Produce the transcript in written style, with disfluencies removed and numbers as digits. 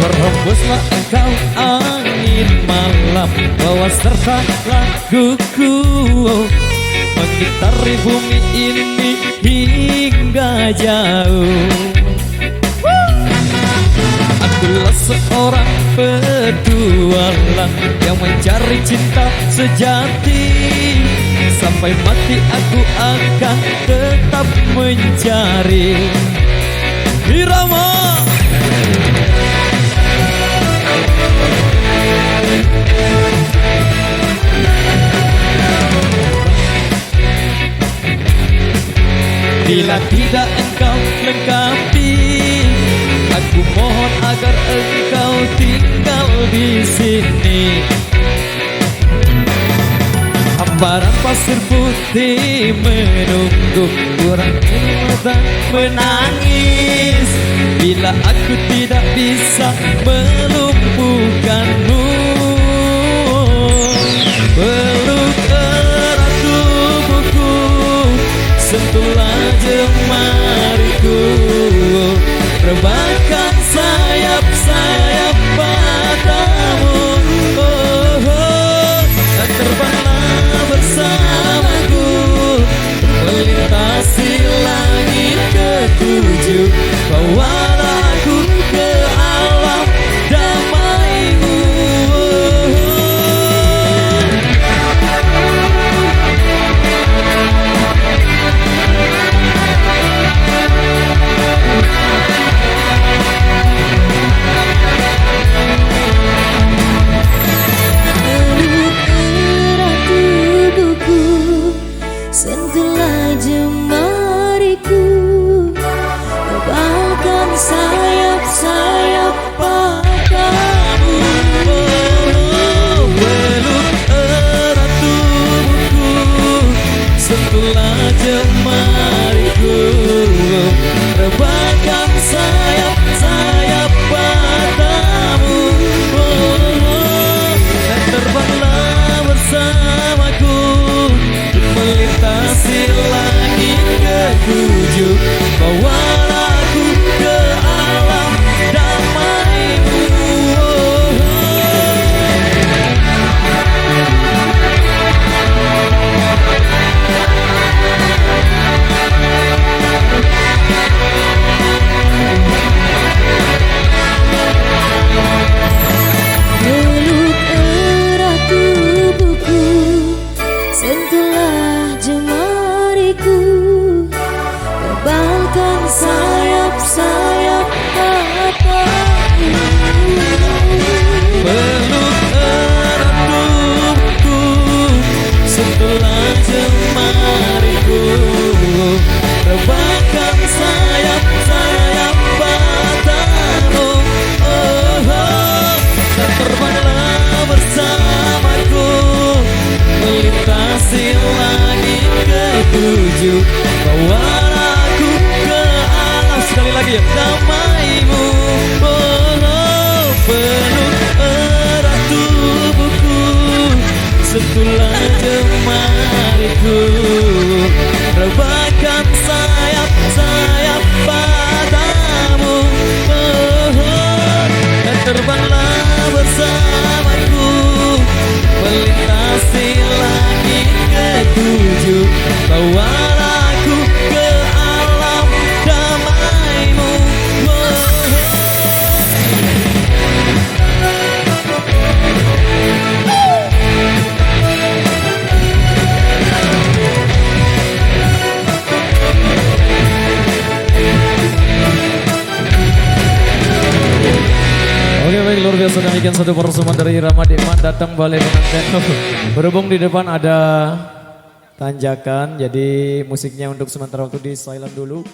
Berhembuslah engkau angin malam, bawa serta laguku, mengitari bumi ini hingga jauh. Akulah seorang petualang yang mencari cinta sejati. Sampai mati aku akan tetap mencari. Irama bila tidak engkau lengkapi, aku mohon agar engkau tinggal di sini. Hamparan pasir putih menunggu, kurang mata menangis bila aku tidak bisa melumpuhkanmu. Peluk erat tubuhku, sentuhlah jemariku, rebahkan sayap-sayap padamu. Oh, oh, dan terbanglah bersamaku, melintasi langit ketujuh, bawalah aku ke alam damaimu. Sentuhlah jemariku, tebalkan sayap-sayap padamu. Peluk erat tubuhku, sentuhlah jemariku, rebahkan sayap-sayap padamu. Dan terbanglah bersamaku, melintasi langit ketujuh, bawalah aku ke alam damaimu. Peluk erat tubuhku, sentuhlah jemariku, tebalkan sayap-sayap padamu. Peluk erat tubuhku, sentuhlah jemariku, rebahkan sayap-sayap padamu. Oh, oh, dan terbanglah bersamaku, melintasi langit ketujuh, bawalah aku ke alam, sekali lagi, damaimu. Oh, oh, peluk erat tubuhku, sentuhlah jemariku, rebahkan sayap-sayap padamu. Oh, oh, dan terbanglah bersamaku, melintasi langit ketujuh, bawalah aku ke alam damaimu. Oke, baik, luar biasa demikian satu persembahan dari Irama Dikman datang Balai Pengantin. Berhubung di depan ada tanjakan, jadi musiknya untuk sementara waktu di silent dulu.